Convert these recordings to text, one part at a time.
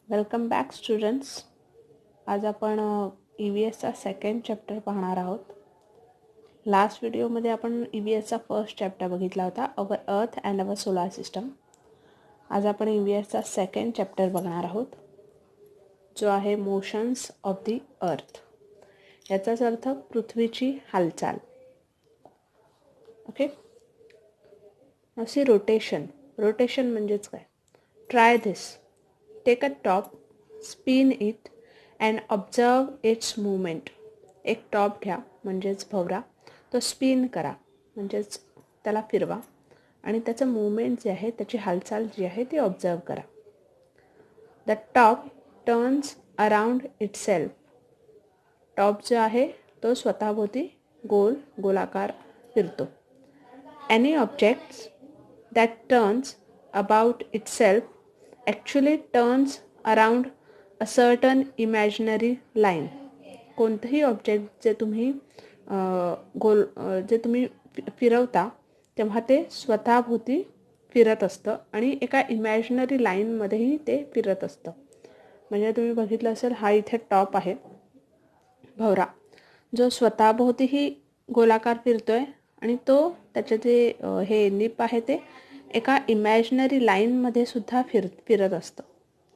Welcome back students. आज आपण EVSचा second chapter पाहणार आहोत. लास्ट व्हिडिओमध्ये आपण EVSचा फर्स्ट चॅप्टर बघितला होता, अवर अर्थ अँड अवर सोलार सिस्टम. आज आपण EVSचा सेकंड चॅप्टर बघणार आहोत, जो आहे मोशन्स ऑफ दी अर्थ. याचाच अर्थ पृथ्वीची हालचाल. ओके, अशी रोटेशन म्हणजेच काय? Try this. Take a top, spin it and observe its movement. एक टॉप घ्या म्हणजेच भवरा, तो स्पिन करा म्हणजेच त्याला फिरवा आणि त्याचं मूवमेंट जे आहे, त्याची हालचाल जी आहे ती ऑब्झर्व करा. The top turns around itself. Top जो आहे तो स्वतःभोवती गोलाकार फिरतो. Any objects that turns about itself actually turns around a certain imaginary line. कोणतंही ऑब्जेक्ट जे तुम्ही फिरवता तेव्हा ते स्वतःभोवती फिरत असतं आणि एका इमॅजिनरी लाईनमध्येही ते फिरत असतं. म्हणजे तुम्ही बघितलं असेल, हा इथे टॉप आहे भवरा, जो स्वतःभोवतीही गोलाकार फिरतोय आणि तो त्याचे जे हे निप आहे ते एका इमॅजिनरी लाईनमध्ये सुद्धा फिरत असतं.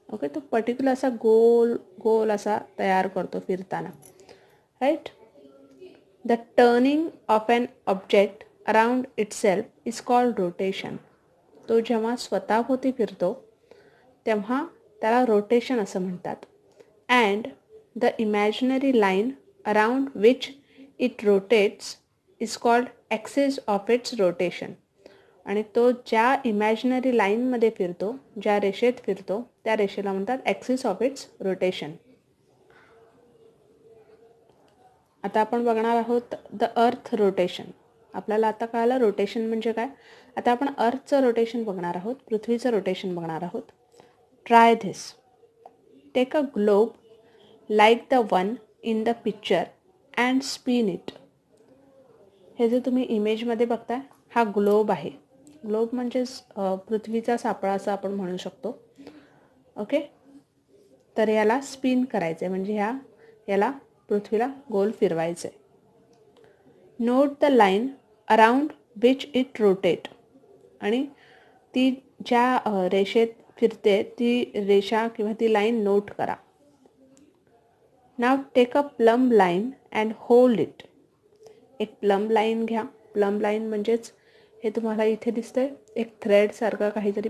ओके, तो पर्टिक्युलर असा गोल असा तयार करतो फिरताना, right. The turning of an object around itself is called rotation. तो जेव्हा स्वतःभोवती फिरतो तेव्हा त्याला रोटेशन असं म्हणतात. And the imaginary line around which it rotates is called axis of its rotation. आणि तो ज्या इमॅजिनरी लाईनमध्ये फिरतो, ज्या रेषेत फिरतो, त्या रेषेला म्हणतात ॲक्सिस ऑफ इट्स रोटेशन. आता आपण बघणार आहोत द अर्थ रोटेशन. आपल्याला आता कळालं रोटेशन म्हणजे काय. आता आपण अर्थचं रोटेशन बघणार आहोत, पृथ्वीचं रोटेशन बघणार आहोत. Try this. Take a globe like the one in the picture and spin it. हे जे तुम्ही इमेजमध्ये बघताय, हा ग्लोब आहे. ग्लोब म्हणजेच पृथ्वीचा सापळा असं आपण म्हणू शकतो. ओके, तर याला स्पिन करायचं आहे म्हणजे याला पृथ्वीला गोल फिरवायचं आहे. Note the line around which it rotate. आणि ती ज्या रेषेत फिरते ती रेषा किंवा ती लाईन नोट करा. Now take a plumb line and hold it. एक प्लम लाईन घ्या. प्लम लाईन म्हणजेच हे तुम्हाला इथे दिसतंय, एक थ्रेड सारखं काहीतरी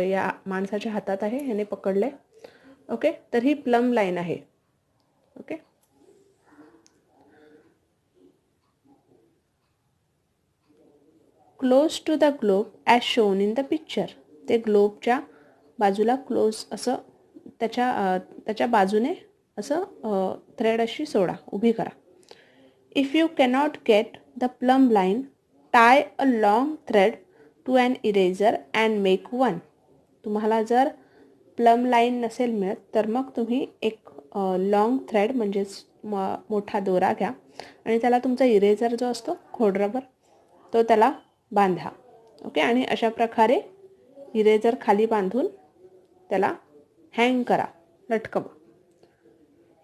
या माणसाच्या हातात आहे, ह्याने पकडलंय. ओके, तर ही प्लम लाईन आहे. Okay, close to the globe as shown in the picture. ते ग्लोबच्या बाजूला क्लोज असं त्याच्या बाजूने असं थ्रेड अशी सोडा, उभी करा. If you cannot get the plumb line, tie a long thread to an eraser and make one. तुम्हाला जर प्लम लाईन नसेल मिळत तर मग तुम्ही एक लॉंग थ्रेड म्हणजेच मोठा दोरा घ्या आणि त्याला तुमचा इरेझर जो असतो खोडरबर तो त्याला बांधा. ओके, आणि अशा प्रकारे इरेझर खाली बांधून त्याला हँग करा, लटकवा.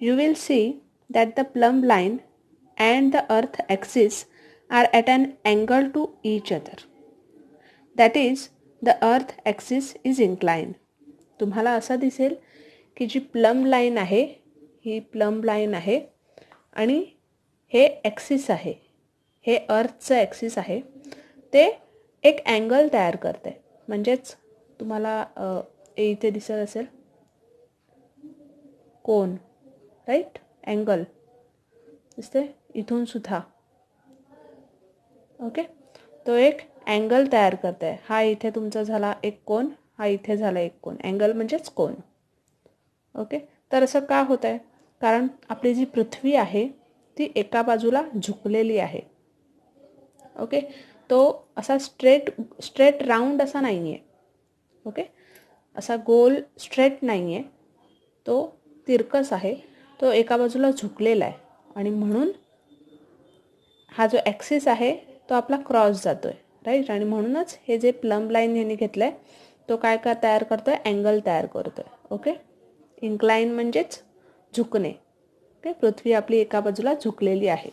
You will see that the plumb line and the earth axis are at an angle to each other. That is the earth axis is incline. तुम्हाला असं दिसेल की जी प्लम लाईन आहे ही प्लम लाईन आहे आणि हे ॲक्सिस आहे, हे अर्थचं ॲक्सिस आहे, ते एक अँगल तयार करते. म्हणजेच तुम्हाला इथे दिसत असेल कोन, राईट, अँगल दिसते इथून सुद्धा. ओके, तो एक अँगल तयार करते. हा इथे तुमचा झाला एक कोन, हा इथे झाला एक कोन. अँगल म्हणजेच कोन. ओके, तर असं का होत आहे? कारण आपली जी पृथ्वी आहे ती एका बाजूला झुकलेली आहे. ओके, तो असा स्ट्रेट राऊंड असा नाही आहे. ओके, असा गोल स्ट्रेट नाही आहे, तो तिरकस आहे, तो एका बाजूला झुकलेला आहे आणि म्हणून हा जो ॲक्सिस आहे तो आपला क्रॉस जातो आहे, राईट. आणि म्हणूनच हे जे प्लम लाईन ह्यांनी घेतलं आहे तो काय तयार करतो आहे, अँगल तयार करतो आहे. ओके, इन्क्लाइन म्हणजेच झुकणे. ओके, पृथ्वी आपली एका बाजूला झुकलेली आहे.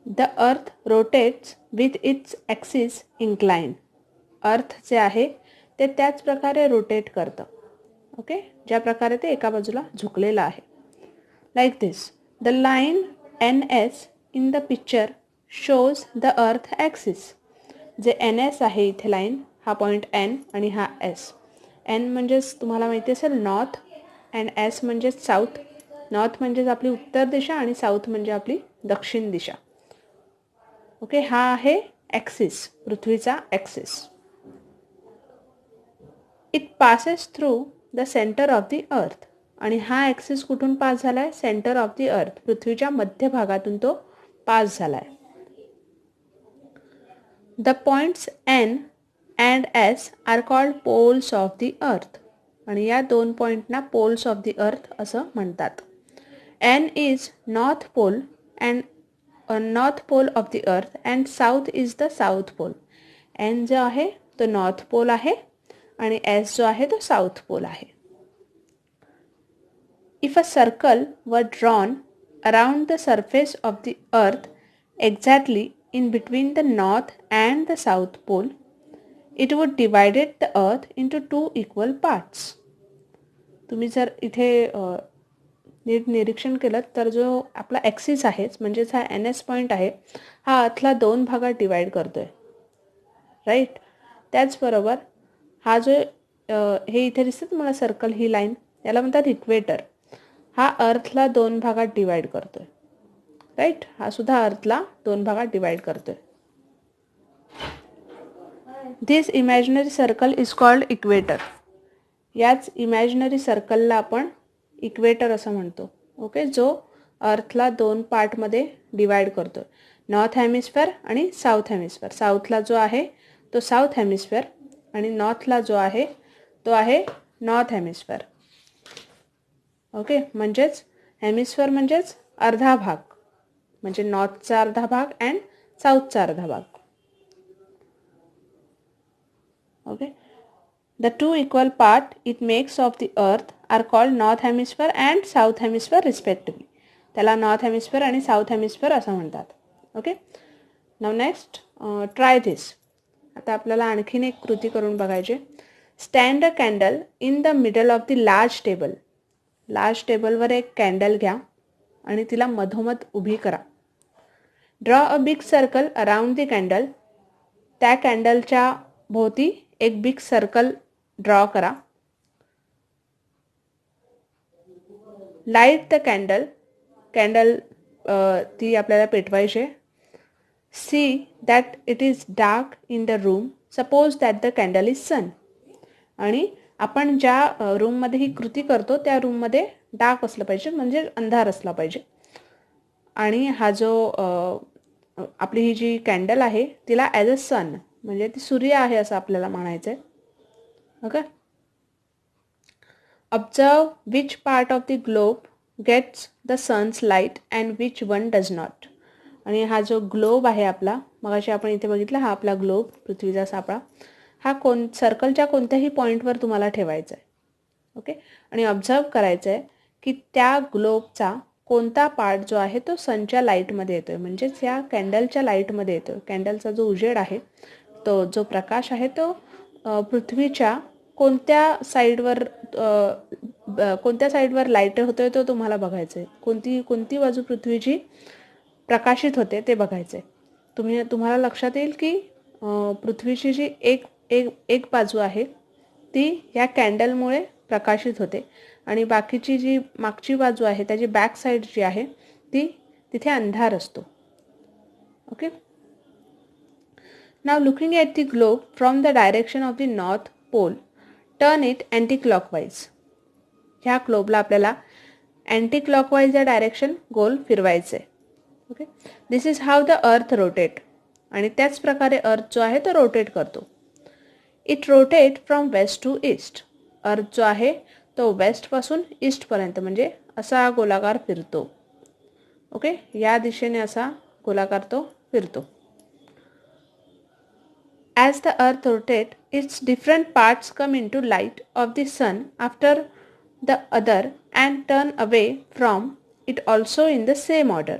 The earth rotates with its axis incline. अर्थ जे आहे ते त्याच प्रकारे रोटेट करतं. ओके, ज्या प्रकारे ते एका बाजूला झुकलेलं आहे. Like this, the line NS in the picture shows the earth axis. जे NS आहे इथे लाईन, हा पॉईंट N आणि हा S. N म्हणजेच तुम्हाला माहिती असेल नॉर्थ अँड S म्हणजेच साऊथ. नॉर्थ म्हणजेच आपली उत्तर दिशा आणि साऊथ म्हणजे आपली दक्षिण दिशा. ओके, हा आहे ॲक्सिस, पृथ्वीचा axis. It passes through the centre of the earth. आणि हा ॲक्सिस कुठून पास झाला आहे? सेंटर ऑफ द अर्थ, पृथ्वीच्या मध्यभागातून तो पास झाला आहे. The points N and S are called poles of the earth. आणि या दोन पॉईंटना पोल्स ऑफ द अर्थ असं म्हणतात. N is north pole and north pole of the earth and south is the south pole. N जो आहे तो north pole आहे आणि S जो आहे तो साऊथ पोल आहे. इफ अ सर्कल वर drawn around the surface of the अर्थ exactly in between the north and the south pole, it would divide the earth into two equal parts. तुम्ही जर इथे नीट निरीक्षण केलं तर जो आपला ॲक्सिस आहे म्हणजेच हा NS पॉईंट आहे, हा अर्थला दोन भागात डिवाइड करतोय. राईट, त्याचबरोबर हा जो हे इथे दिसतं तुम्हाला सर्कल, ही लाईन, याला म्हणतात इक्वेटर. हा अर्थला दोन भागात डिवाइड करतोय. राईट, हा सुद्धा अर्थला दोन भागात डिवाइड करतोय. This imaginary circle is called equator. याच इमॅजिनरी सर्कलला आपण इक्वेटर असं म्हणतो. ओके, जो अर्थला दोन पार्टमध्ये डिवाइड करतो, नॉर्थ हेमिस्फेअर आणि साऊथ हेमिस्फेअर. साऊथला जो आहे तो साऊथ हेमिस्फेअर आणि नॉर्थला जो आहे तो आहे नॉर्थ हेमिस्फेअर. ओके, म्हणजेच हेमिस्फेअर म्हणजेच अर्धा भाग, म्हणजे नॉर्थचा अर्धा भाग अँड साऊथचा अर्धा भाग. Okay, the two equal part it makes of the earth are called north hemisphere and south hemisphere respectively. त्याला नॉर्थ हेमिस्फेअर आणि साऊथ हेमिस्फेअर असं म्हणतात. Okay, now next try this. आता आपल्याला आणखीन एक कृती करून बघायचे. Stand a candle in the middle of the large table. Large टेबलवर एक कॅन्डल घ्या आणि तिला मधोमध उभी करा. Draw a big circle around the candle. त्या कॅन्डलच्या भोवती एक बिग सर्कल ड्रॉ करा. Light the candle. कॅन्डल ती आपल्याला पेटवायची. See that it is dark in the room. Suppose that the candle is sun. आणि आपण ज्या रूममध्ये ही कृती करतो त्या रूममध्ये डार्क असलं पाहिजे, म्हणजे अंधार असला पाहिजे. आणि हा जो आपली ही जी कॅन्डल आहे तिला ॲज अ सन, म्हणजे ती सूर्य आहे असं आपल्याला म्हणायचं आहे. Okay, observe which part of the globe gets the sun's light and which one does not. आणि हा जो ग्लोब आहे आपला, मगाशी आपण इथे बघितला, हा आपला ग्लोब, पृथ्वीचा सापळा, हा सर्कलच्या कोणत्याही पॉईंटवर तुम्हाला ठेवायचा आहे. ओके, आणि ऑब्झर्व करायचं आहे की त्या ग्लोबचा कोणता पार्ट जो आहे तो सनच्या लाईटमध्ये येतो आहे, म्हणजेच या कॅन्डलच्या लाईटमध्ये येतो आहे. कॅन्डलचा जो उजेड आहे, तो जो प्रकाश आहे तो पृथ्वीच्या कोणत्या साईडवर लाईट होतो आहे तो तुम्हाला बघायचं आहे. कोणती बाजू पृथ्वीची प्रकाशित होते ते बघायचं आहे. तुम्हाला लक्षात येईल की पृथ्वीची जी एक बाजू आहे ती या कॅन्डलमुळे प्रकाशित होते आणि बाकीची जी मागची बाजू आहे, त्याची बॅक साईड जी आहे ती तिथे अंधार असतो. Okay, now looking at the globe from the direction of the north pole, turn it anticlockwise. ह्या ग्लोबला आपल्याला अँटी क्लॉकवाईज या डायरेक्शन गोल फिरवायचं आहे. Okay, this is how the earth rotate. आणि त्याच प्रकारे अर्थ जो आहे तो रोटेट करतो. It rotate from west to east. Earth जो आहे तो वेस्टपासून ईस्टपर्यंत म्हणजे असा गोलाकार फिरतो. ओके, या दिशेने असा गोलाकार तो फिरतो. As the earth rotates, its different parts come into light of the sun after the other and turn away from it also in the same order.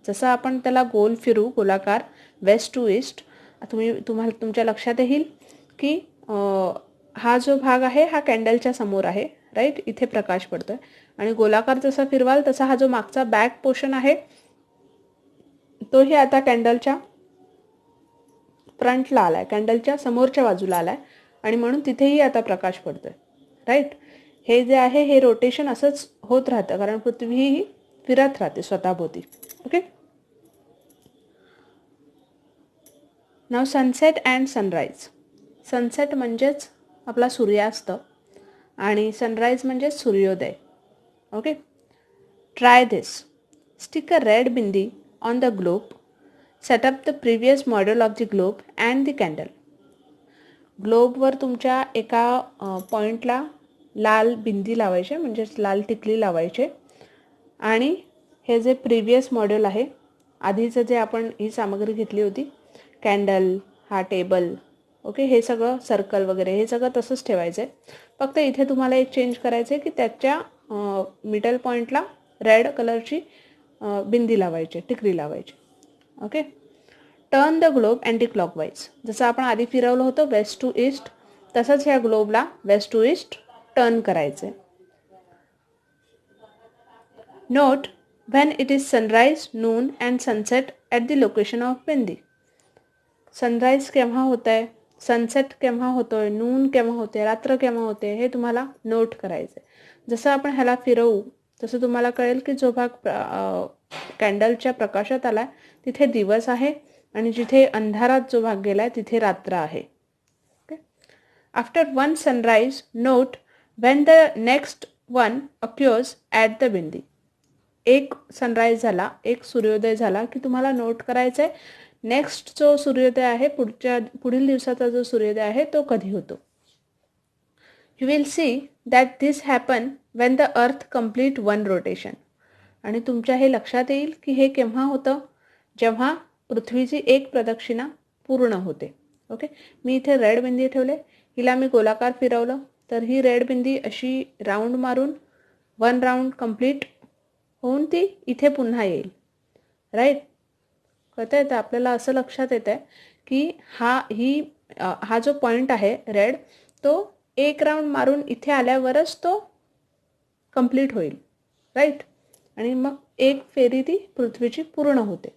जसं आपण त्याला गोल फिरू, गोलाकार, वेस्ट टू ईस्ट, तुम्हाला तुमच्या लक्षात येईल की हा जो भाग आहे हा कॅन्डलच्या समोर आहे, राईट, इथे प्रकाश पडतोय. आणि गोलाकार जसा फिरवाल तसा हा जो मागचा बॅक पोर्शन आहे तोही आता कॅन्डलच्या फ्रंटला आलाय, कॅन्डलच्या समोरच्या बाजूला आलाय, आणि म्हणून तिथेही आता प्रकाश पडतोय, राईट. हे जे आहे हे रोटेशन असंच होत राहतं, कारण पृथ्वी ही फिरत राहते स्वतःभोवती. Okay. Now sunset and sunrise. Sunset म्हणजेच आपला सूर्यास्त आणि सनराईज म्हणजेच सूर्योदय. Okay. Try this. Stick a red bindi on the globe. Set up the previous model of the globe and the candle. ग्लोबवर तुमच्या एका पॉईंटला लाल बिंदी लावायचे, म्हणजेच लाल टिकली लावायचे, आणि हे जे प्रिव्हियस मॉडेल आहे, आधीचं जे आपण ही सामग्री घेतली होती, कॅन्डल, हा टेबल, ओके, हे सगळं सर्कल वगैरे हे सगळं तसंच ठेवायचं आहे. फक्त इथे तुम्हाला एक चेंज करायचं आहे की त्याच्या मिडल पॉईंटला रेड कलरची बिंदी लावायची, टिकली लावायची. Okay. Turn the globe anti clockwise. जसं आपण आधी फिरवलं होतं वेस्ट टू ईस्ट, तसंच ह्या ग्लोबला वेस्ट टू ईस्ट टर्न करायचं आहे. Note when it is sunrise, noon and sunset at the location of bindi. Sunrise केव्हा होत आहे, सनसेट केव्हा होतोय, नून केव्हा होते, रात्र केव्हा होते, हे तुम्हाला नोट करायचं आहे. जसं आपण ह्याला फिरवू तसं तुम्हाला कळेल की जो भाग कॅन्डलच्या प्रकाशात आला तिथे दिवस आहे, आणि जिथे अंधारात जो भाग गेला तिथे रात्र आहे. Okay. After one sunrise, note when the next one occurs at the बिंदी. एक सनराईज झाला, एक सूर्योदय झाला की तुम्हाला नोट करायचं आहे नेक्स्ट जो सूर्योदय आहे, पुढील दिवसाचा जो सूर्योदय आहे तो कधी होतो. You will see that this happen Wien the earth complete one rotation. आणि तुमच्या हे लक्षात येईल की हे केव्हा होतं, जेव्हा पृथ्वीची एक प्रदक्षिणा पूर्ण होते. ओके. मी इथे रेड बिंदी ठेवले, हिला मी गोलाकार फिरवलं तर ही रेड बिंदी अशी राऊंड मारून वन राऊंड कम्प्लीट होऊन ती इथे पुन्हा येईल, राईट. कळतं येतं आपल्याला, असं लक्षात येतं आहे की हा जो पॉईंट आहे रेड, तो एक राऊंड मारून इथे आल्यावरच तो कंप्लीट होईल, राईट. आणि मग एक फेरी ती पृथ्वीची पूर्ण होते.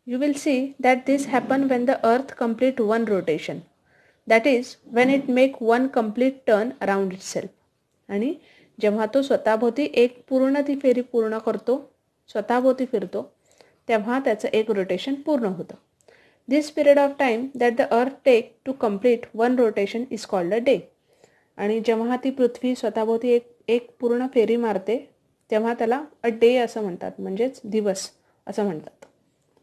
You will see that this happen Wien the earth complete one rotation, that is Wien it make one complete turn around itself. आणि जेव्हा तो स्वतःभोवती एक पूर्ण ती फेरी पूर्ण करतो, स्वतःभोवती फिरतो, तेव्हा त्याचं एक रोटेशन पूर्ण होतं. This period of time that the earth take to complete one rotation is called a day. आणि जेव्हा ती पृथ्वी स्वतःभोवती एक पूर्ण फेरी मारते तेव्हा त्याला अ डे असं म्हणतात, म्हणजेच दिवस असं म्हणतात,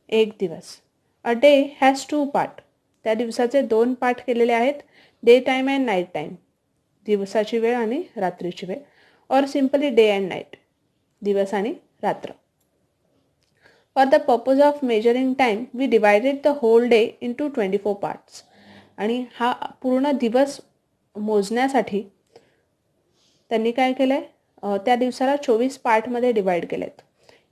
एक दिवस. A day has two part. त्या दिवसाचे दोन पार्ट केलेले आहेत, day time and night time, दिवसाची वेळ आणि रात्रीची वेळ, और सिम्पली डे अँड नाईट, दिवस आणि रात्र. For the purpose of measuring time we divided the whole day into 24 parts. आणि हा पूर्ण दिवस मोजण्यासाठी त्यांनी काय केलं आहे, त्या दिवसाला 24 पार्टमध्ये डिवाईड केले आहेत.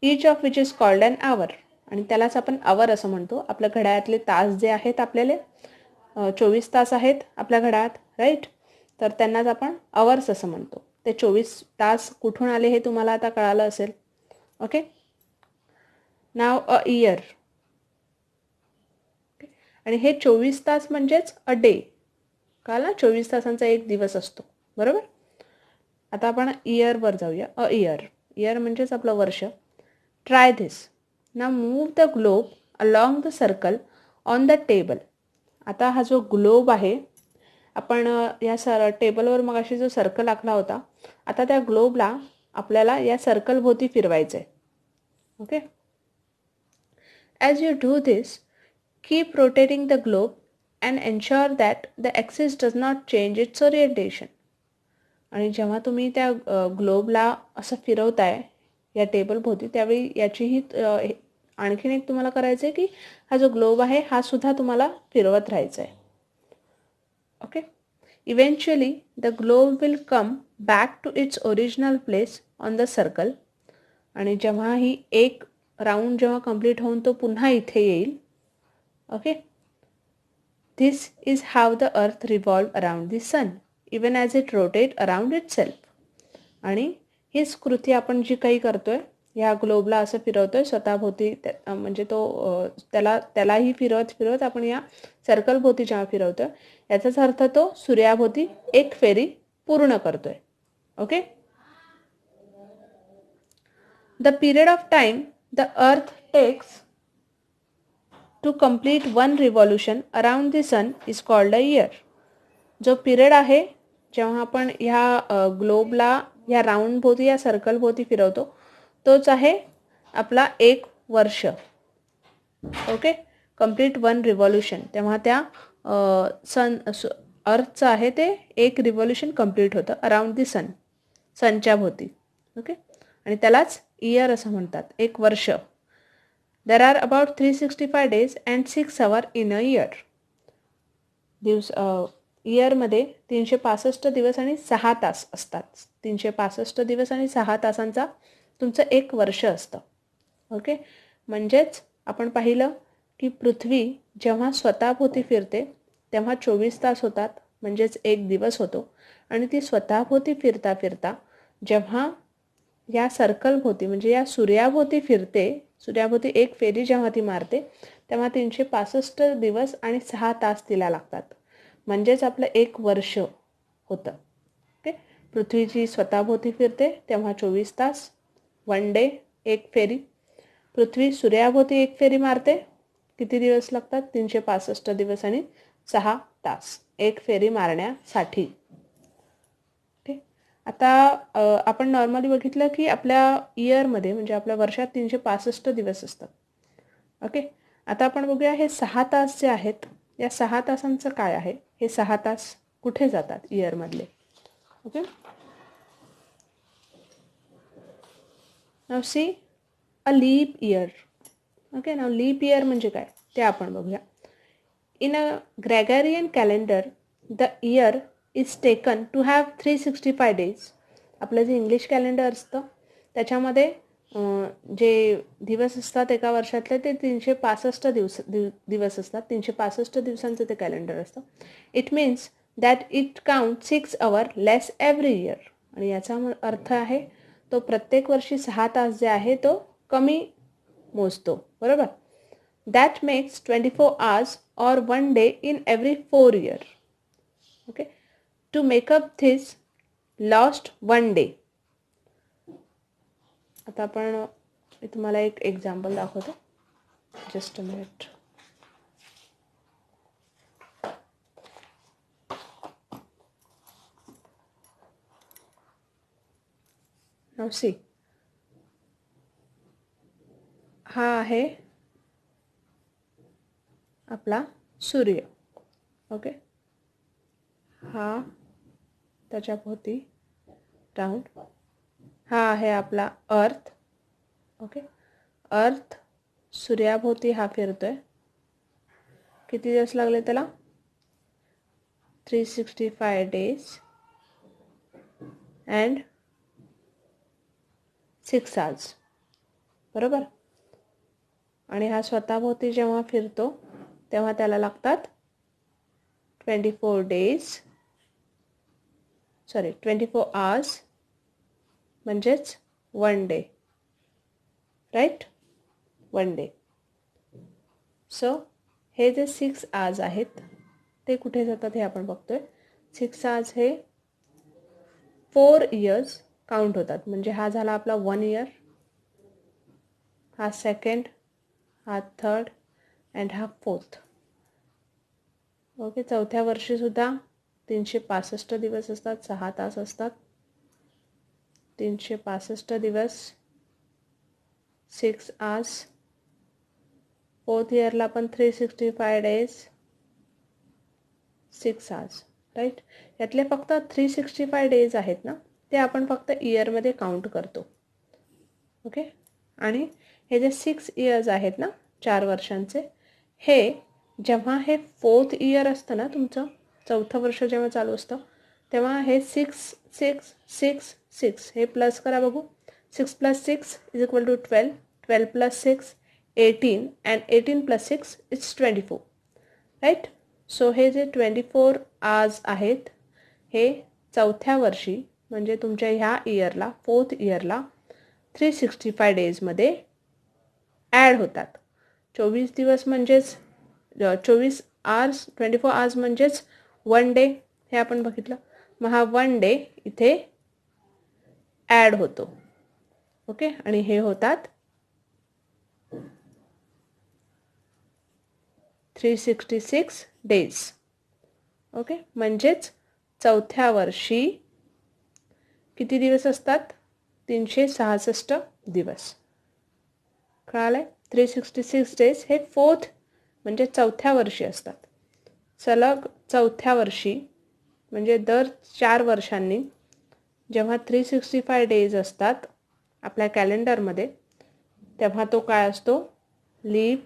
Each of which is called an hour. आणि त्यालाच आपण आवर असं म्हणतो. आपल्या घड्याळातले तास जे आहेत, आपल्याला 24 तास आहेत आपल्या घड्याळात, राईट, तर त्यांनाच आपण आवर्स असं म्हणतो. ते 24 तास कुठून आले हे तुम्हाला आता कळालं असेल. ओके. Now a year. आणि हे 24 तास म्हणजेच अ डे, कळालं, 24 तासांचा एक दिवस असतो, बरोबर. आता आपण इयरवर जाऊया. अ इयर, इयर म्हणजेच आपलं वर्ष. Try this. Now move the globe along the circle on the table. आता हा जो ग्लोब आहे, आपण या टेबलवर मग अशी जो सर्कल आखला होता, आता त्या ग्लोबला आपल्याला या सर्कल भोवती फिरवायचं आहे. Okay. As you do this, keep rotating the globe and ensure that the axis does not change it's orientation. आणि जेव्हा तुम्ही त्या ग्लोबला असं फिरवताय या टेबल भोवती, त्यावेळी याचीही आणखीन एक तुम्हाला करायचं आहे की हा जो ग्लोब आहे हा सुद्धा तुम्हाला फिरवत राहायचा आहे. Okay. Eventually the globe will come back to its original place on the circle. आणि जेव्हा ही एक राऊंड जेव्हा कंप्लीट होऊन तो पुन्हा इथे येईल. Okay. This is how the earth revolve around the sun even as it rotate around itself. आणि हीच कृती आपण जी काही करतोय ह्या ग्लोबला असं फिरवतोय स्वतःभोवती, म्हणजे तो त्यालाही फिरवत फिरवत आपण या सर्कलभोवती जेव्हा फिरवतोय याचाच अर्थ तो सूर्याभोवती एक फेरी पूर्ण करतोय. Okay. The period of time the earth takes to complete one revolution around the sun is called a year. जो पिरियड आहे जेव्हा आपण ह्या ग्लोबला ह्या राऊंडभोवती या सर्कलभोवती फिरवतो तोच आहे आपला 1 वर्ष. ओके. कंप्लीट वन रिव्हॉल्युशन, तेव्हा त्या अर्थचं आहे ते एक रिव्हॉल्युशन कंप्लीट होतं अराउंड दी सनच्या भोवती. ओके. आणि त्यालाच इयर असं म्हणतात, 1 वर्ष. There are about 365 days and 6 hours in a year. इयरमध्ये 365 दिवस आणि 6 तास असतात. 365 दिवस आणि 6 तासांचा तुमचं 1 वर्ष असतं. ओके. म्हणजेच आपण पाहिलं की पृथ्वी जेव्हा स्वतःभोवती फिरते तेव्हा 24 तास होतात, म्हणजेच 1 दिवस होतो. आणि ती स्वतःभोवती फिरता फिरता जेव्हा या सर्कलभोवती म्हणजे या सूर्याभोवती फिरते, सूर्याभोवती एक फेरी जेव्हा ती मारते तेव्हा 365 दिवस आणि 6 तास तिला लागतात. म्हणजेच आपलं 1 वर्ष होतं. ओके. पृथ्वीची स्वतःभोवती फिरते तेव्हा 24 तास, 1 डे, एक फेरी. पृथ्वी सूर्याभोवती एक फेरी मारते, किती दिवस लागतात? 365 दिवस आणि 6 तास एक फेरी मारण्यासाठी. ओके. आता आपण नॉर्मली बघितलं की आपल्या इयरमध्ये म्हणजे आपल्या वर्षात 365 दिवस असतात. ओके. आता आपण बघूया हे 6 तास जे आहेत या 6 तासांचं काय आहे. हे 6 तास कुठे जातात इयरमधले. Okay. Now see a leap year. Okay. Now leap year म्हणजे काय ते आपण बघूया. In a Gregorian calendar the year is taken to have 365 days. आपलं जे इंग्लिश कॅलेंडर असतं त्याच्यामध्ये जे दिवस असतात एका वर्षातले ते 365 दिवस असतात. 365 दिवसांचं ते कॅलेंडर असतं. It means that it count 6 hours less every year. आणि याचा अर्थ आहे तो प्रत्येक वर्षी 6 तास जे आहे तो कमी मोजतो. बरोबर. That makes 24 hours or 1 day in every 4 years. Okay. To make up this lost 1 day. आता आपण तुम्हाला एक एक्झाम्पल दाखवतो. Just a minute. Now see, हा आहे आपला सूर्य. ओके. हा त्याच्या भोवती राऊंड. हा आहे आपला अर्थ. ओके. अर्थ सूर्याभोवती हा फिरतोय. किती दिवस लागले त्याला? 365 days अँड 6 hours. बरोबर. आणि हा स्वतःभोवती जेव्हा फिरतो तेव्हा त्याला लागतात 24 hours म्हणजेच 1 day. राईट. 1 day. सो हे जे 6 hours आहेत ते कुठे जातात हे आपण बघतोय. 6 hours हे 4 years काउंट होतात. म्हणजे हा झाला आपला 1 year, हा 2nd, हा 3rd अँड हा 4th. ओके. चौथ्या वर्षीसुद्धा 365 दिवस असतात, 6 तास असतात. 365 दिवस, 6 hours. 4th इयरला पण 365 days, 6 hours. राईट. यातले फक्त 365 days आहेत ना ते आपण फक्त इयरमध्ये काउंट करतो. ओके. आणि हे जे 6 इयर्स आहेत ना 4 वर्षांचे, हे जेव्हा हे 4th इयर असतं ना तुमचं, 4थं वर्ष जेव्हा चालू असतं, तेव्हा हे 6 6 6 6 हे प्लस करा बघू. 6 + 6 = 12, 12 + 6 18 and 18 + 6 is 24, राईट. सो हे जे 24 आवर्स आहेत हे 4थ्या वर्षी म्हणजे तुमच्या ह्या इयरला 4th इयरला 365 डेजमध्ये ॲड होतात. 24 दिवस म्हणजेच 24 आवर्स, 24 आवर्स म्हणजेच 1 डे, हे आपण बघितलं. मग हा 1 डे इथे ॲड होतो. ओके, आणि हे होतात 366 डेज. ओके, म्हणजेच 4थ्या वर्षी किती दिवस असतात? 366 दिवस. कळालं? 366 डेज हे 4th म्हणजे 4थ्या वर्षी असतात. सलग 4थ्या वर्षी म्हणजे दर 4 वर्षांनी जेव्हा 365 डेज असतात आपल्या कॅलेंडरमध्ये, तेव्हा तो काय असतो? Leaf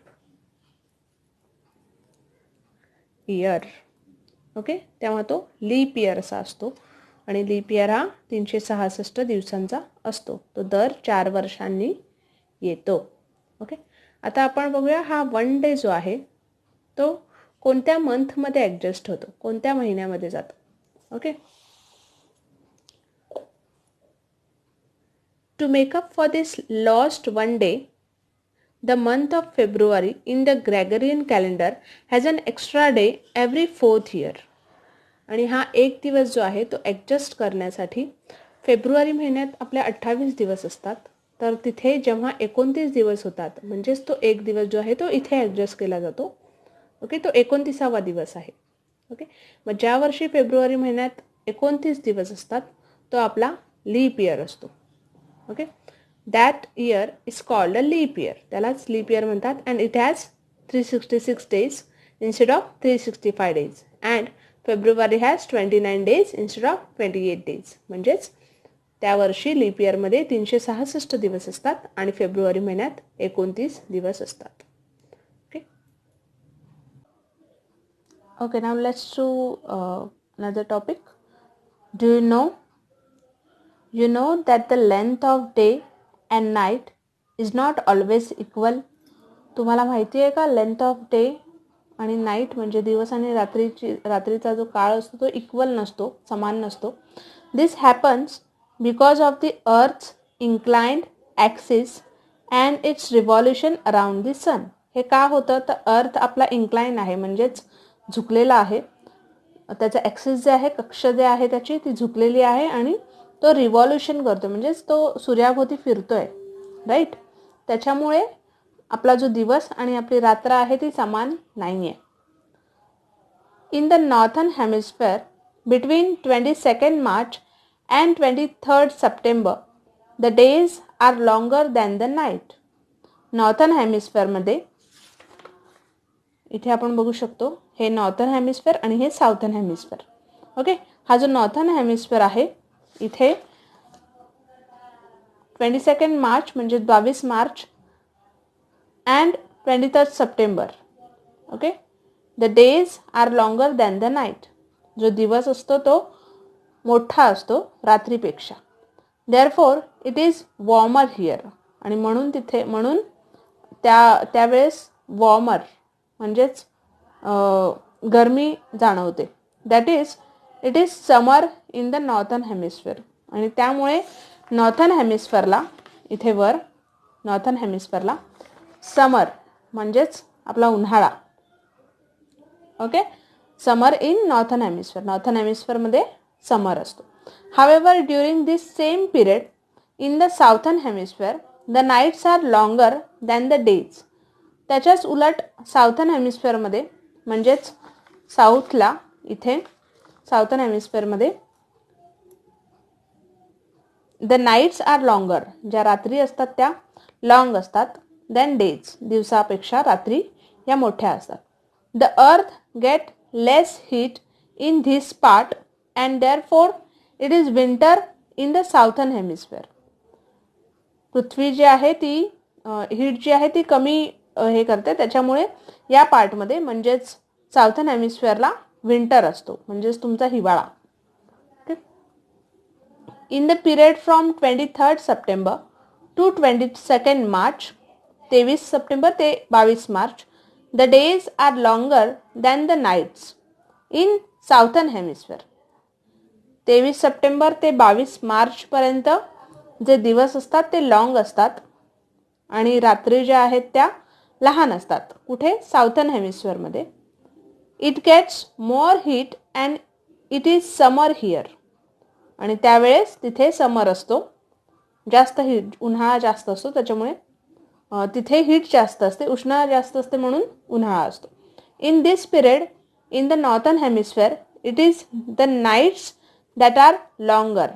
year. ओके, तेव्हा तो लीप इयर असा असतो. आणि लीप इयर हा 366 दिवसांचा असतो. तो दर 4 वर्षांनी येतो. ओके, आता आपण बघूया हा 1 डे जो आहे तो कोणत्या मंथमध्ये ॲडजस्ट होतो, कोणत्या महिन्यामध्ये जातो. Okay, to make up for this lost 1 day, the month of February in the Gregorian calendar has an extra day every 4th year. आणि हा एक दिवस जो आहे तो ॲडजस्ट करण्यासाठी फेब्रुवारी महिन्यात आपल्या 28 दिवस असतात, तर तिथे जेव्हा 29 दिवस होतात म्हणजेच तो एक दिवस जो आहे तो इथे ॲडजस्ट केला जातो. ओके, तो 29वा दिवस आहे. ओके, मग ज्या वर्षी फेब्रुवारी महिन्यात 29 दिवस असतात तो आपला लीप इयर असतो. Okay, that year is called a leap year. त्यालाच लीप इयर म्हणतात. and it has 366 days instead of 365 days and February has 29 days instead of 28 days. म्हणजेच त्या वर्षी लीप इयरमध्ये 366 दिवस असतात आणि फेब्रुवारी महिन्यात 29 दिवस असतात. Okay, okay, now let's do another topic. Do you know that the length of day and night is not always equal. तुम्हाला माहिती आहे का लेंथ ऑफ डे आणि नाईट म्हणजे दिवस आणि रात्रीचा जो काळ असतो तो इक्वल नसतो, समान नसतो. This happens because of the earth's inclined axis and its revolution around the sun. हे का होतं? तर अर्थ आपला इन्क्लाइन आहे म्हणजेच झुकलेला आहे. त्याचा ॲक्सिस जे आहे, कक्ष जे आहे त्याची ती झुकलेली आहे आणि तो रिव्हॉल्युशन करतो म्हणजेच तो सूर्याभोवती फिरतोय, राईट. त्याच्यामुळे आपला जो दिवस आणि आपली रात्र आहे ती समान नाही आहे. In the northern hemisphere between 22 March and 23 September the days are longer than the night. Northern हेमिस्फेअरमध्ये इथे आपण बघू शकतो हे नॉर्थन हेमिस्फेअर आणि हे साऊथर्न हेमिस्फेअर. ओके, हा जो नॉर्थन हेमिस्फेअर आहे इथे 22 मार्च म्हणजे 22 March and 23 September. Okay, the days are longer than the night. जो दिवस असतो तो मोठा असतो रात्रीपेक्षा. Therefore it is warmer here. आणि म्हणून त्यावेळेस वॉर्मर म्हणजेच गरमी जाणवते. That is it is summer in the northern hemisphere. आणि त्यामुळे नॉर्थन हेमिस्फेअरला इथे वर नॉर्थन हेमिस्फेअरला समर म्हणजेच आपला उन्हाळा. Okay, summer in northern hemisphere. Northern हेमिस्फेअरमध्ये समर असतो. However during this same period in the southern hemisphere the nights are longer than the days. त्याच्याच उलट साऊथर्न हेमिस्फेअरमध्ये म्हणजेच साऊथला इथे साऊथर्न हेमिस्फेअरमध्ये द नाईट्स आर लॉंगर. ज्या रात्री असतात त्या लॉंग असतात दॅन डेज. दिवसापेक्षा रात्री या मोठ्या असतात. The earth get less heat in this part and therefore it is winter in the southern hemisphere. पृथ्वी जी आहे ती हीट जी आहे ती कमी हे करते, त्याच्यामुळे या पार्टमध्ये म्हणजेच साऊथर्न हेमिस्फिअरला विंटर असतो, म्हणजेच तुमचा हिवाळा. In the period from 23 September to 22 March, 23 September ते 22 March, the days are longer than the nights in southern hemisphere. 23 September ते 22 मार्चपर्यंत जे दिवस असतात ते लॉंग असतात आणि रात्री ज्या आहेत त्या लहान असतात. कुठे? साऊथर्न हेमिस्फिअरमध्ये. It gets more heat and it is summer here. आणि त्यावेळेस तिथे समर असतो, जास्त हीट, उन्हाळा जास्त असतो, त्याच्यामुळे तिथे हीट जास्त असते, उष्णता जास्त असते म्हणून उन्हाळा असतो. In this period in the northern hemisphere it is the nights that are longer.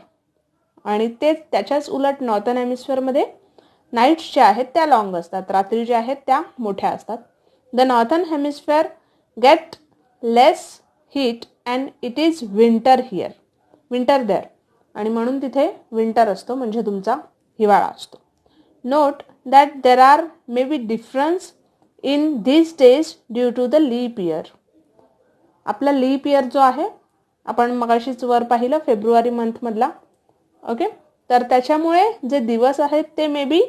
आणि ते त्याच्याच उलट नॉर्थर्न हेमिस्फिअरमध्ये नाईट्स ज्या आहेत त्या लॉंग असतात, रात्री ज्या आहेत त्या मोठ्या असतात. The northern hemisphere get less heat and it is winter here, winter there. आणि म्हणून तिथे विंटर असतो, म्हणजे तुमचा हिवाळा असतो. Note that there are may be difference in these days due to the leap year. आपला लीप इयर जो आहे, आपण मगाशीच वर पाहिलं फेब्रुवारी मंथमधला, ओके, तर त्याच्यामुळे जे दिवस आहेत ते मे बी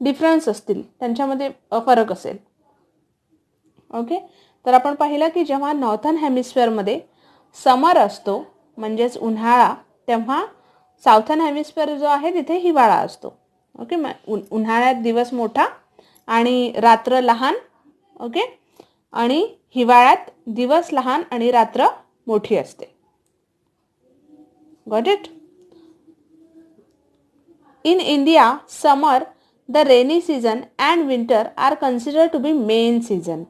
डिफरन्स असतील, त्यांच्यामध्ये फरक असेल. ओके, तर आपण पाहिलं की जेव्हा नॉर्थर्न हेमिस्फिअरमध्ये समर असतो म्हणजेच उन्हाळा, तेव्हा साऊथर्न हेमिस्फिअर जो आहे तिथे हिवाळा असतो. ओके, उन्हाळ्यात दिवस मोठा आणि रात्र लहान. ओके, आणि हिवाळ्यात दिवस लहान आणि रात्र मोठी असते. Got it? In India summer, the rainy season and winter are consider to be main season.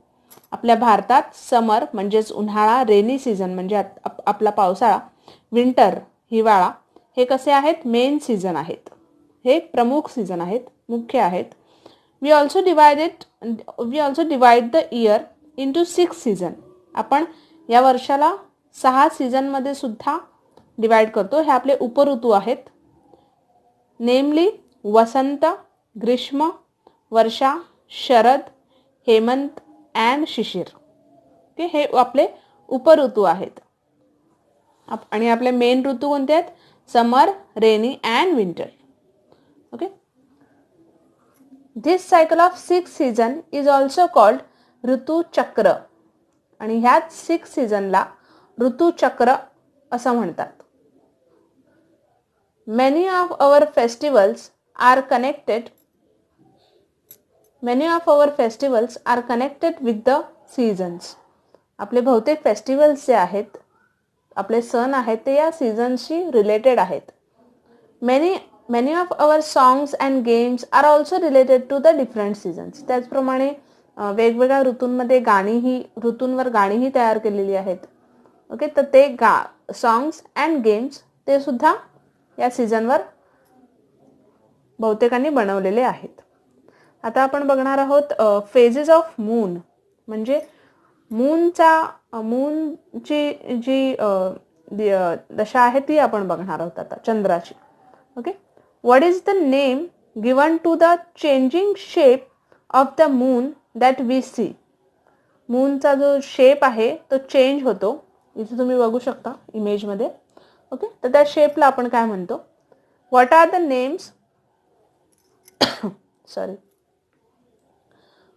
आपल्या भारतात समर म्हणजेच उन्हाळा, रेनी सीझन म्हणजे आपला पावसाळा, विंटर हिवाळा, हे कसे आहेत? मेन सीझन आहेत, हे प्रमुख सीझन आहेत, मुख्य आहेत. We also divide the year into 6 season. आपण या वर्षाला 6 सीझनमध्ये सुद्धा डिवाइड करतो. हे आपले उपऋतू आहेत, namely vasant, grishma, varsha, sharad, hemant and shishir. Okay, हे आपले उपऋतू आहेत. आणि आपले मेन ऋतू कोणते आहेत? Summer, rainy and winter. Okay, this cycle of 6 season is also called rituchakra. आणि ह्याच 6 सीझनला ऋतुचक्र असं म्हणतात. Many of our festivals are connected with the seasons. आपले बहुतेक फेस्टिवल्स जे आहेत, आपले सण आहेत, ते या सीझन्सशी रिलेटेड आहेत. Many of our songs and games are also related to the different seasons. त्याचप्रमाणे वेगवेगळ्या ऋतूंमध्ये ऋतूंवर गाणीही तयार केलेली आहेत. ओके, तर ते सॉंग्स अँड गेम्स ते सुद्धा या सीझनवर बहुतेकांनी बनवलेले आहेत. आता आपण बघणार आहोत फेजेस ऑफ मून, म्हणजे मूनची जी दशा आहे ती आपण बघणार आहोत आता, चंद्राची. Okay, what is the name given to the changing shape of the moon that we see. मूनचा जो शेप आहे तो चेंज होतो, इथे तुम्ही बघू शकता इमेजमध्ये. ओके, तर त्या शेपला आपण काय म्हणतो? What are the names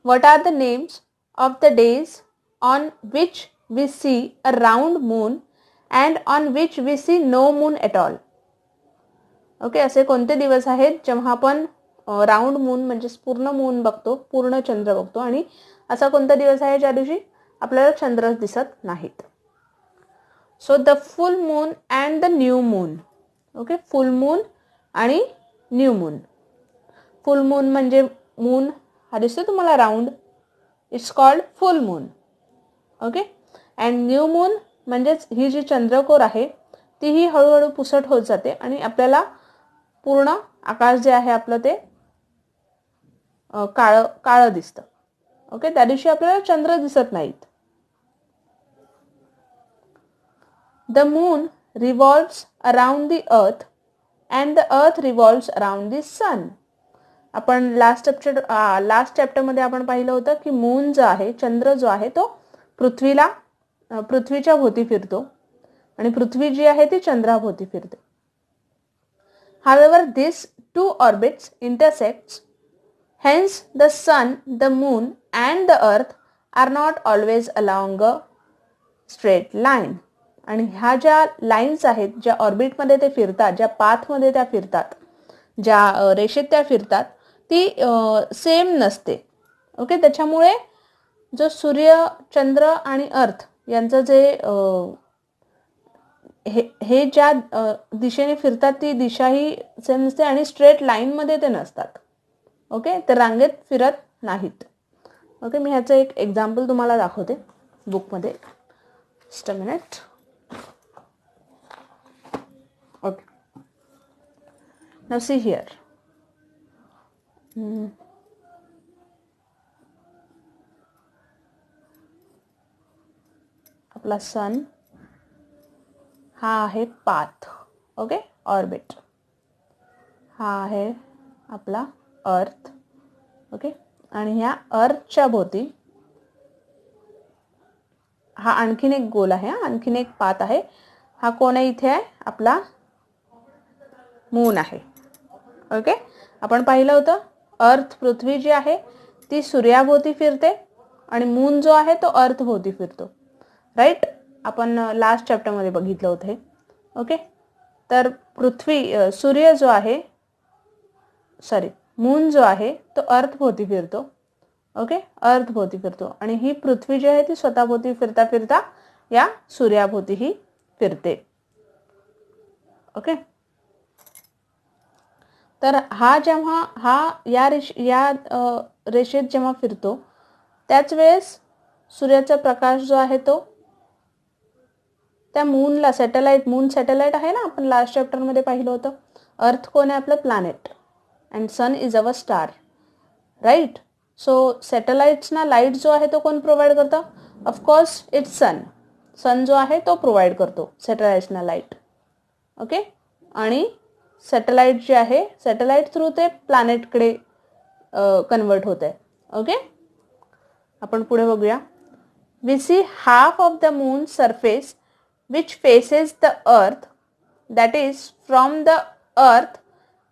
what are the names of the days on which we see a round moon and on which we see no moon at all. Okay, असे कोणते दिवस आहेत जेव्हा आपण राऊंड मून म्हणजे पूर्ण मून बघतो, पूर्ण चंद्र बघतो, आणि असा कोणता दिवस आहे ज्या दिवशी आपल्याला चंद्र दिसत नाहीत? So the full moon and the new moon. Okay, full moon आणि न्यू मून. फुल मून म्हणजे मून हा दिसतो तुम्हाला round, it's called full moon. Okay, and new moon म्हणजेच ही जी चंद्रकोर आहे तीही हळूहळू पुसट होत जाते आणि आपल्याला पूर्ण आकाश जे आहे आपलं ते काळं दिसतं. ओके, त्या दिवशी आपल्याला चंद्र दिसत नाहीत. The moon revolves around the earth and the earth revolves around the sun. आपण लास्ट चॅप्टरमध्ये आपण पाहिलं होतं की मून जो आहे, चंद्र जो आहे तो पृथ्वीच्या भोवती फिरतो आणि पृथ्वी जी आहे ती चंद्राभोवती फिरते. However, these two orbits intersect. Hence, the sun, the moon and the earth are not always along a straight line. आणि ह्या ज्या लाईन्स आहेत, ज्या ऑर्बिटमध्ये ते फिरतात, ज्या पाथमध्ये त्या फिरतात, ज्या रेषेत त्या फिरतात, ती सेम नसते. ओके, त्याच्यामुळे जो सूर्य, चंद्र आणि अर्थ यांचं जे हे ज्या दिशेने फिरतात ती दिशाही सेम नसते आणि स्ट्रेट लाईनमध्ये ते नसतात. ओके, ते रांगेत फिरत नाहीत. ओके, मी ह्याचं एक एक्झाम्पल तुम्हाला दाखवते बुकमध्ये. Just a minute. Okay, now see here. आपला सन हा आहे पाथ. Okay, orbit. हा आहे आपला अर्थ. ओके, आणि ह्या अर्थच्या भोवती हा आणखीन एक गोल आहे, आणखीन एक पाथ आहे. हा कोण आहे इथे? आहे आपला मून आहे. ओके, आपण पाहिलं होतं अर्थ, पृथ्वी जी आहे ती सूर्याभोवती फिरते आणि मून जो आहे तो अर्थ भोवती फिरतो. राईट, आपण लास्ट चॅप्टरमध्ये बघितलं होतं हे. ओके, तर सूर्य जो आहे, मून जो आहे तो अर्थ भोवती फिरतो. ओके, अर्थ भोवती फिरतो आणि ही पृथ्वी जी आहे ती स्वतःभोवती फिरता फिरता या सूर्याभोवतीही फिरते. ओके, तर या रेषेत जेव्हा फिरतो त्याच वेळेस सूर्याचा प्रकाश जो आहे तो त्या मून सॅटेलाइट आहे ना, आपण लास्ट चॅप्टरमध्ये पाहिलं होतं. अर्थ कोण आहे? आपलं planet. And sun is our star. Right, so सॅटेलाइट्सना लाईट जो आहे तो कोण प्रोव्हाइड करतं? ऑफकोर्स इट्स सन जो आहे तो प्रोव्हाइड करतो सॅटेलाइट्सना लाईट. ओके, आणि सॅटेलाइट जे आहे, सॅटेलाइट थ्रू ते प्लॅनेटकडे कन्वर्ट होत आहे. ओके, आपण पुढे बघूया. We see half of the moon surface which faces the earth, that is from the earth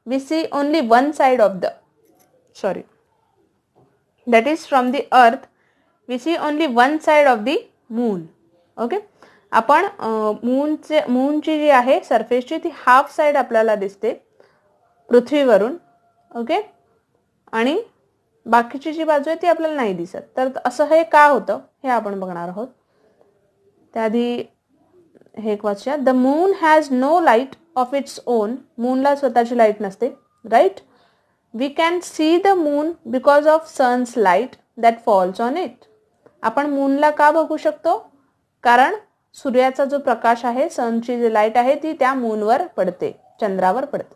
we see only one side of the that is from the earth we see only one side of the moon. Okay, आपण मूनची जी आहे सरफेसची ती half side आपल्याला दिसते पृथ्वीवरून. Okay, आणि बाकीची जी बाजू आहे ती आपल्याला नाही दिसत. तर असं हे का होतं हे आपण बघणार आहोत. त्याआधी हे एक वाचूया. The moon has no light of its own. मूनला स्वतःची लाईट नसते. Right, we can see the moon because of sun's light that falls on it. आपण मूनला का बघू शकतो? कारण सूर्याचा जो प्रकाश आहे, सनची जी लाईट आहे ती त्या मूनवर पडते, चंद्रावर पडते.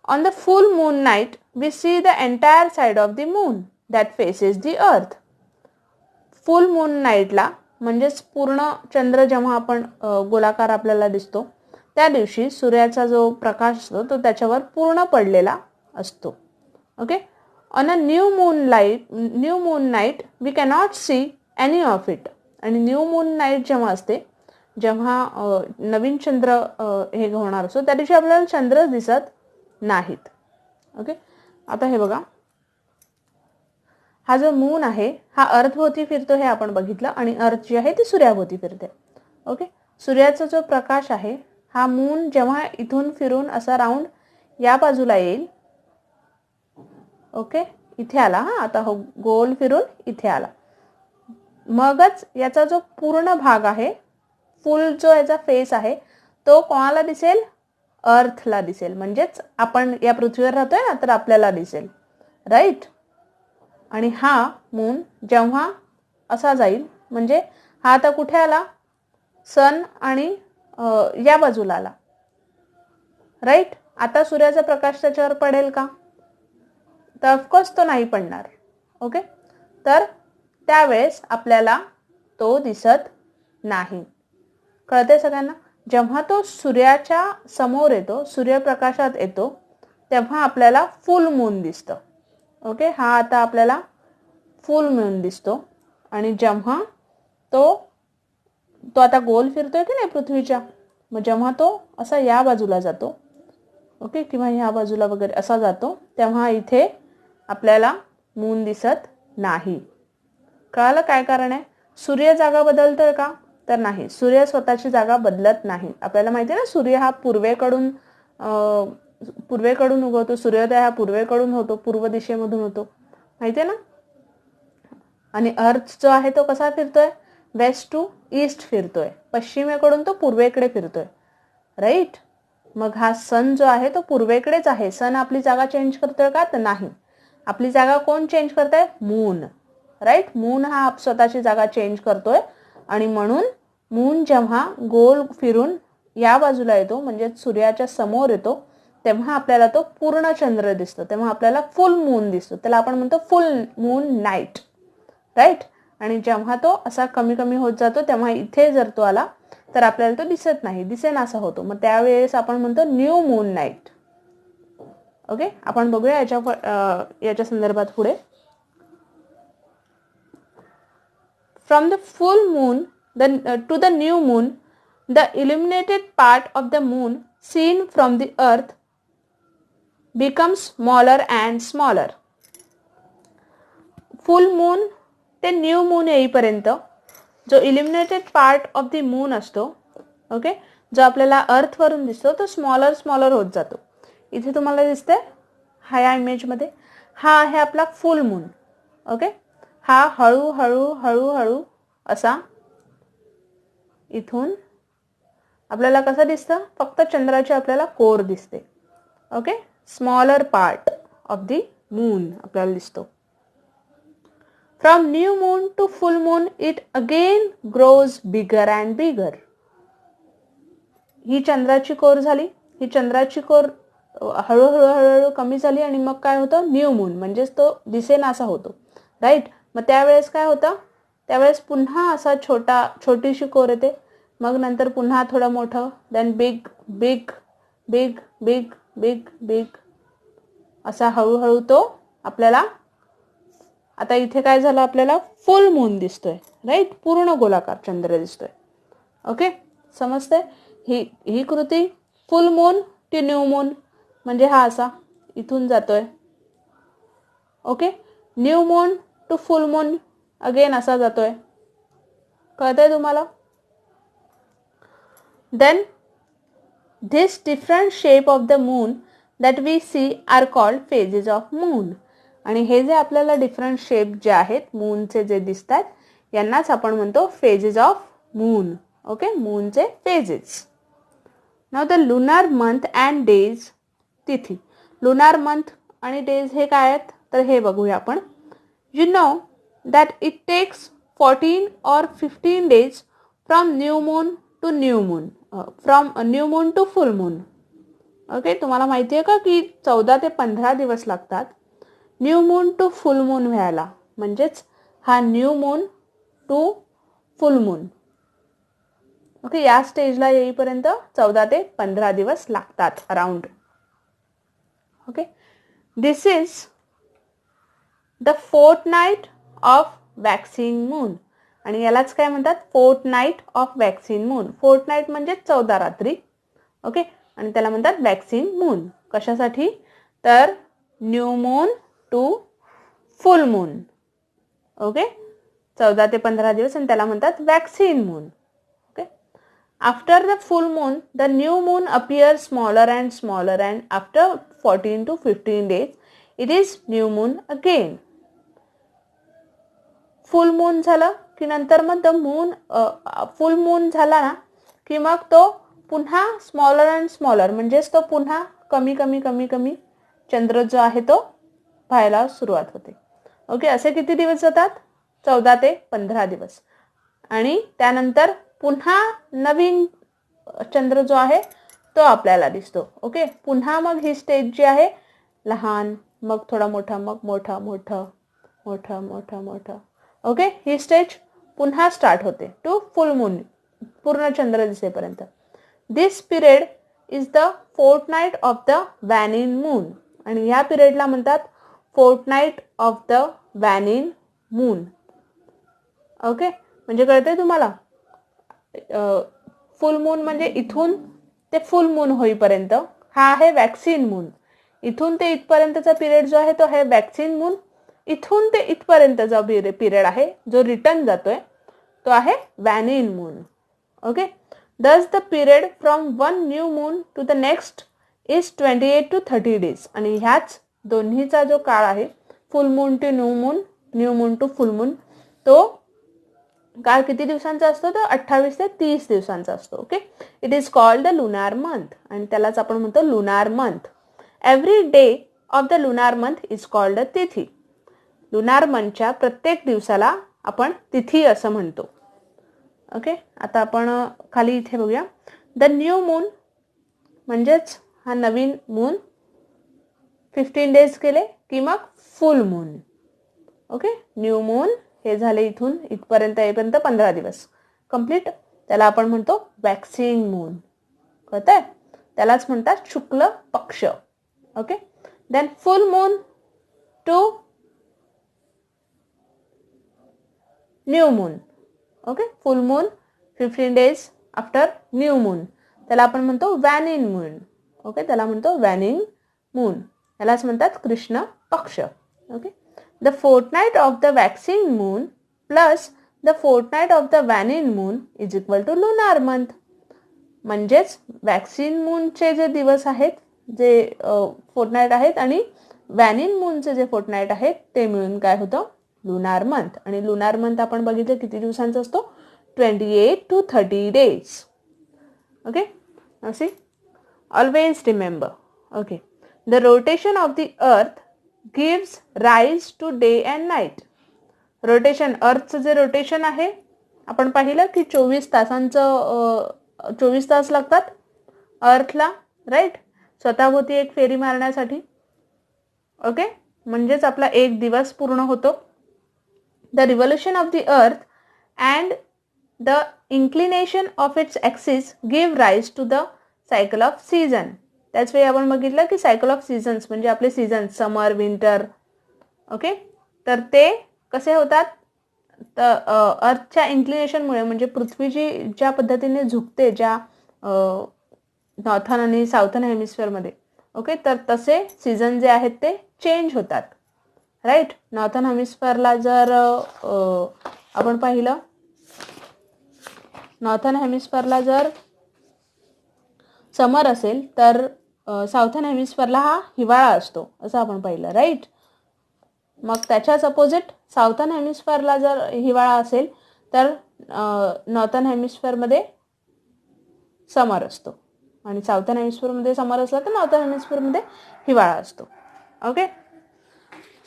On the full moon night we see the entire side of the moon that faces the earth. Full moon नाईटला म्हणजेच पूर्ण चंद्र जेव्हा आपण गोलाकार आपल्याला दिसतो त्या दिवशी सूर्याचा जो प्रकाश असतो तो त्याच्यावर पूर्ण पडलेला असतो. Okay, on a new moon night we cannot see any of it. आणि न्यू मून नाईट जेव्हा असते, जेव्हा नवीन चंद्र हे होणार असतो त्या दिवशी आपल्याला चंद्र दिसत नाहीत. ओके, आता हे बघा, हा जो मून आहे हा अर्थभोवती फिरतो हे आपण बघितलं आणि अर्थ जी आहे ती सूर्याभोवती फिरते. ओके, सूर्याचा जो प्रकाश आहे हा मून जेव्हा इथून फिरून असा राऊंड या बाजूला येईल. ओके, इथे आला. आता हो गोल फिरून इथे आला, मगच याचा जो पूर्ण भाग आहे, फुल जो याचा फेस आहे तो कोणाला दिसेल? अर्थला दिसेल. म्हणजेच आपण या पृथ्वीवर राहतोय ना, तर आपल्याला दिसेल. राईट, आणि हा मून जेव्हा असा जाईल म्हणजे हा आता कुठे आला? सन आणि या बाजूला आला. राईट, आता सूर्याचा प्रकाश त्याच्यावर पडेल का? तर ऑफकोर्स तो नाही पडणार. ओके, तर त्यावेळेस आपल्याला तो दिसत नाही. कळते सगळ्यांना? जेव्हा तो सूर्याच्या समोर येतो, सूर्यप्रकाशात येतो, तेव्हा आपल्याला फुल मून दिसतं. ओके, हा आता आपल्याला फुल मून दिसतो. आणि जेव्हा तो आता गोल फिरतोय की नाही पृथ्वीच्या, मग जेव्हा तो असा या बाजूला जातो, ओके, किंवा ह्या बाजूला वगैरे असा जातो, तेव्हा इथे आपल्याला मून दिसत नाही. कळालं काय कारण आहे? सूर्य जागा बदलतोय का? तर नाही, सूर्य स्वतःची जागा बदलत नाही. आपल्याला माहिती आहे ना, सूर्य हा पूर्वेकडून उगवतो. सूर्योदय हा पूर्वेकडून होतो, पूर्व दिशेमधून होतो, माहिती आहे ना. आणि अर्थ जो आहे तो कसा फिरतोय? वेस्ट टू ईस्ट फिरतोय. पश्चिमेकडून तो पूर्वेकडे फिरतोय, राईट. मग हा सन जो आहे तो पूर्वेकडेच आहे. सन आपली जागा चेंज करतोय का? तर नाही. आपली जागा कोण चेंज करतोय? Moon, right. मून हा स्वतःची जागा चेंज करतोय. आणि म्हणून मून जेव्हा गोल फिरून या बाजूला येतो, म्हणजे सूर्याच्या समोर येतो, तेव्हा आपल्याला तो पूर्ण चंद्र दिसतो. तेव्हा आपल्याला फुल मून दिसतो. त्याला आपण म्हणतो फुल मून नाईट, राईट. आणि जेव्हा तो असा कमी कमी होत जातो, तेव्हा इथे जर तो आला तर आपल्याला तो दिसत नाही, दिसेनासा होतो. मग त्यावेळेस आपण म्हणतो न्यू मून नाईट. ओके, आपण बघूया याच्या संदर्भात पुढे. From the full moon to the new moon, the illuminated part of the moon seen from the earth becomes smaller and smaller. Full moon ते न्यू मून येईपर्यंत जो illuminated part of the moon असतो, okay, जो आपल्याला अर्थवरून दिसतो, तो smaller smaller होत जातो. इथे तुम्हाला दिसतंय हा या इमेजमध्ये, हा आहे आपला फुल मून. ओके, हा हळूहळू हळूहळू असा इथून आपल्याला कसं दिसतं? फक्त चंद्राची आपल्याला कोर दिसते. Okay, smaller part of the moon आपल्याला दिसतो. From new moon to full moon it again grows bigger and bigger. ही चंद्राची कोर झाली. ही चंद्राची कोर हळूहळू हळूहळू कमी झाली आणि मग काय होतं? न्यू मून, म्हणजेच तो दिसेनासा होतो, राईट. मग त्यावेळेस काय होतं? त्यावेळेस पुन्हा असा छोटीशी कोर येते. मग नंतर पुन्हा थोडं मोठं, then big big big big big big, असा हळूहळू तो आपल्याला, आता इथे काय झालं? आपल्याला फुल मून दिसतोय, राईट. पूर्ण गोलाकार चंद्र दिसतोय. ओके, समजतंय? ही कृती full moon to new moon, म्हणजे हा असा इथून जातोय. Okay, new moon to full moon again असा जातोय. कळतंय तुम्हाला? Then this different shape of the moon that we see are called phases of moon. आणि हे जे आपल्याला डिफरंट शेप जे आहेत मूनचे जे दिसतात, यांनाच आपण म्हणतो फेजेस ऑफ मून. ओके, मूनचे phases. Now the lunar month and days, tithi. Lunar month आणि डेज हे काय आहेत? तर हे बघूया आपण. You know that it takes 14 or 15 days from new moon to new moon, from new moon to full moon. Okay, तुम्हाला माहिती आहे का की 14 ते 15 दिवस लागतात new moon to full moon व्हायला. म्हणजेच हा new moon to full moon, okay, या स्टेजला येईपर्यंत 14 ते 15 दिवस लागतात around. Okay, this is the fortnight of waxing moon. आणि यालाच काय म्हणतात? Fortnight of waxing moon. Fortnight म्हणजे 14 रात्री. ओके, आणि त्याला म्हणतात वॅक्सिंग मून. कशासाठी? तर new moon to full moon. Okay, 14 ते 15 दिवस, आणि त्याला म्हणतात waxing moon. Okay, after the full moon the new moon appear smaller and smaller, and after 14 to 15 days it is new moon again. Full moon झालं की नंतर मग the moon, full moon झाला ना की मग तो पुन्हा स्मॉलर अँड स्मॉलर, म्हणजेच तो पुन्हा कमी कमी कमी कमी चंद्र जो आहे तो व्हायला सुरुवात होते. ओके, असे किती दिवस जातात? 14 ते 15 दिवस. आणि त्यानंतर पुन्हा नवीन चंद्र जो आहे तो आपल्याला दिसतो. ओके, पुन्हा मग ही स्टेज जी आहे लहान, मग थोडा मोठा, मग मोठा मोठा मोठा मोठा मोठा. ओके, ही स्टेज पुन्हा स्टार्ट होते टू फुल मून, पूर्ण चंद्र दिसेपर्यंत. This period is the fortnight of the waning moon. आणि ह्या पिरियडला म्हणतात fortnight of the waning moon. Okay, म्हणजे कळतंय तुम्हाला, फुल मून म्हणजे इथून ते फुल मून होईपर्यंत हा आहे वॅक्सिन मून. इथून ते इथपर्यंतचा पिरियड जो आहे तो आहे वॅक्सिन मून. इथून ते इथपर्यंतचा पिरियड आहे जो रिटर्न जातोय तो आहे waning moon. Okay, thus the period from one new moon to the next is 28 to 30 days. आणि ह्याच दोन्हीचा जो काळ आहे full moon to new moon, new moon to full moon, तो काळ किती दिवसांचा असतो, तर 28 ते 30 दिवसांचा असतो. Okay, it is called the lunar month आणि त्यालाच आपण म्हणतो lunar month. Every day of the lunar month is called अ तिथी. लुनार मंथच्या प्रत्येक दिवसाला आपण तिथी असं म्हणतो. ओके, आता आपण खाली इथे बघूया. द न्यू मून म्हणजेच हा नवीन मून 15 days केले की मग फुल मून. ओके, न्यू मून हे झाले इथून इथपर्यंत येईपर्यंत 15 दिवस कंप्लीट, त्याला आपण म्हणतो वॅक्सिंग मून. कळतंय, त्यालाच म्हणतात शुक्ल पक्ष. Okay, then full moon to new moon. Okay, full moon 15 days after new moon, त्याला आपण म्हणतो वॅनिंग मून. ओके, त्याला म्हणतो वॅनिंग मून, यालाच म्हणतात कृष्ण पक्ष. Okay, the fortnight of the waxing moon plus the fortnight of the waning moon is equal to lunar month. म्हणजेच वॅक्सिन मूनचे जे दिवस आहेत, जे फोर्टनाईट आहेत, आणि वॅनिंग मूनचे जे फोर्टनाईट आहेत ते मिळून काय होतं, लुनार मंथ. आणि लुनार मंथ आपण बघितलं किती दिवसांचा असतो, 28 to 30 days. Okay, now see, always remember, okay, the rotation of the earth gives rise to day and night. Rotation, अर्थचं जे रोटेशन आहे आपण पाहिलं की 24 तासांचं 24 तास लागतात अर्थला, राईट, स्वतःभोवती एक फेरी मारण्यासाठी. ओके, म्हणजेच आपला एक दिवस पूर्ण होतो. The revolution of the earth and the inclination of its axis give rise to the cycle of season. त्याच वेळी आपण बघितलं की सायकल ऑफ सीझन्स म्हणजे आपले सीझन समर, विंटर. ओके, तर ते कसे होतात, तर अर्थच्या इन्क्लिनेशनमुळे, म्हणजे पृथ्वी जी ज्या पद्धतीने झुकते, ज्या नॉर्थन आणि साऊथन हेमिस्फिअरमध्ये, ओके, तर तसे सीझन जे आहेत ते चेंज होतात, राईट. नॉर्थन हेमिस्फिअरला जर आपण पाहिलं, नॉर्थन हेमिस्फिअरला जर समर असेल तर साऊथन हेमिस्फिअरला हा हिवाळा असतो असं आपण पाहिलं, राईट. मग त्याच्याच अपोजिट साऊथन हेमिस्फिअरला जर हिवाळा असेल तर नॉर्थन हेमिस्फिअरमध्ये समर असतो, आणि साऊथन हेमिस्फिअरमध्ये समर असला तर नॉर्थन हेमिस्फिअरमध्ये हिवाळा असतो. Okay,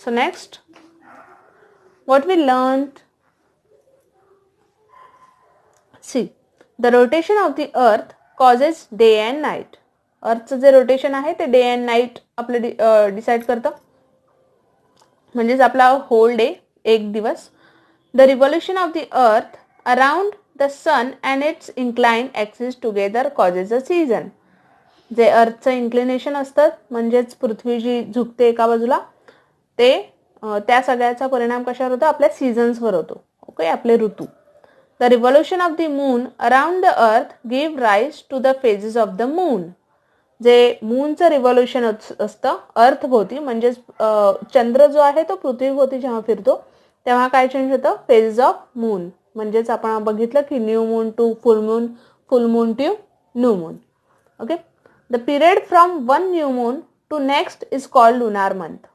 so next what we learned. See, the rotation of the earth causes day and night. अर्थचं जे रोटेशन आहे ते डे अँड नाईट आपलं डिसाईड करतं, म्हणजेच आपला होल डे, एक दिवस. The revolution of the earth around the sun and its incline axis together causes a season. जे अर्थचं इन्क्लिनेशन असतं, म्हणजेच पृथ्वी जी झुकते एका बाजूला, ते त्या सगळ्याचा परिणाम कशावर होतो, आपल्या सीझन्सवर होतो. ओके, आपले ऋतू. The revolution of the moon around the earth give rise to the phases of the moon. जे मूनचं रिव्हॉल्युशन असतं अर्थभोवती, म्हणजेच चंद्र जो आहे तो पृथ्वीभोवती जेव्हा फिरतो तेव्हा काय चेंज होतं, फेजेस ऑफ मून. म्हणजेच आपण बघितलं की new moon to full moon, full moon to new moon. Okay, the period from one new moon to next is called lunar month,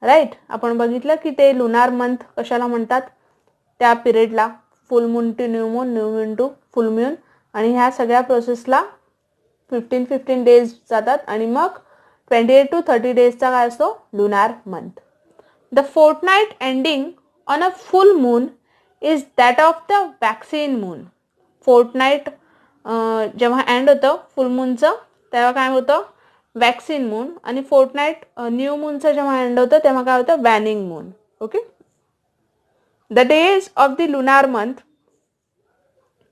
right. आपण बघितलं की ते लुनार मंथ कशाला म्हणतात, त्या पिरियडला, full moon to new moon, new moon to full moon, आणि ह्या सगळ्या प्रोसेसला 15 days जातात, आणि मग 28 to 30 daysचा काय असतो, lunar month. The fortnight ending on a full moon is that of the waxing moon. Fortnight जेव्हा एंड होतं फुल मूनचं तेव्हा काय होतं, वॅक्सिन मून, आणि फोर्टनाईट न्यू मूनचं जेव्हा एंड होतं तेव्हा काय होतं, waning moon. Okay, the days of the lunar month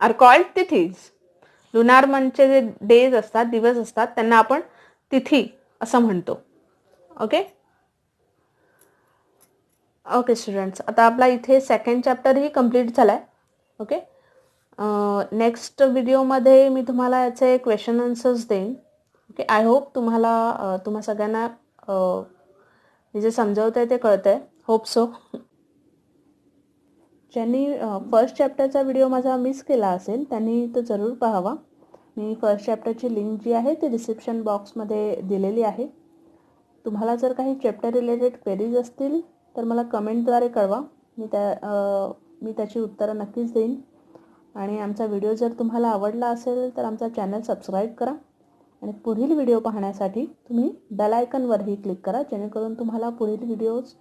are called tithis. लुनार मंथचे जे डेज असतात, दिवस असतात, त्यांना आपण तिथी असं म्हणतो. ओके, ओके स्टुडंट्स, आता आपला इथे सेकंड चॅप्टरही कंप्लीट झाला आहे. ओके, नेक्स्ट व्हिडिओमध्ये मी तुम्हाला याचे क्वेश्चन आन्सर्स देईन. ओके, आय होप तुम्हा सगळ्यांना मी जे समजवत आहे ते कळतं आहे. Hope so. ज्यांनी फर्स्ट चॅप्टरचा व्हिडिओ माझा मिस केला असेल त्यांनी तो जरूर पाहावा. मी फर्स्ट चॅप्टरची लिंक जी आहे ती डिस्क्रिप्शन बॉक्समध्ये दिलेली आहे. तुम्हाला जर काही चॅप्टर रिलेटेड क्वेरीज असतील तर मला कमेंटद्वारे कळवा. मी त्याची उत्तरं नक्कीच देईन. आणि आमचा व्हिडिओ जर तुम्हाला आवडला असेल तर आमचा चॅनल सबस्क्राईब करा आणि पुढील व्हिडिओ पाहण्यासाठी तुम्ही बेल आयकॉनवरही क्लिक करा, जेणेकरून तुम्हाला पुढील व्हिडिओज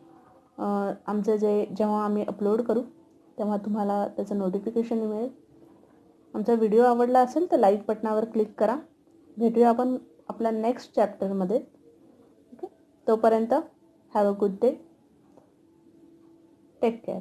आमचे जेव्हा आम्ही अपलोड करू तेव्हा तुम्हाला त्याचं नोटिफिकेशन मिळेल. आमचा व्हिडिओ आवडला असेल तर लाईक बटनावर क्लिक करा. भेटूया आपण आपल्या नेक्स्ट चॅप्टरमध्ये. ओके, तोपर्यंत have a good day. Take care.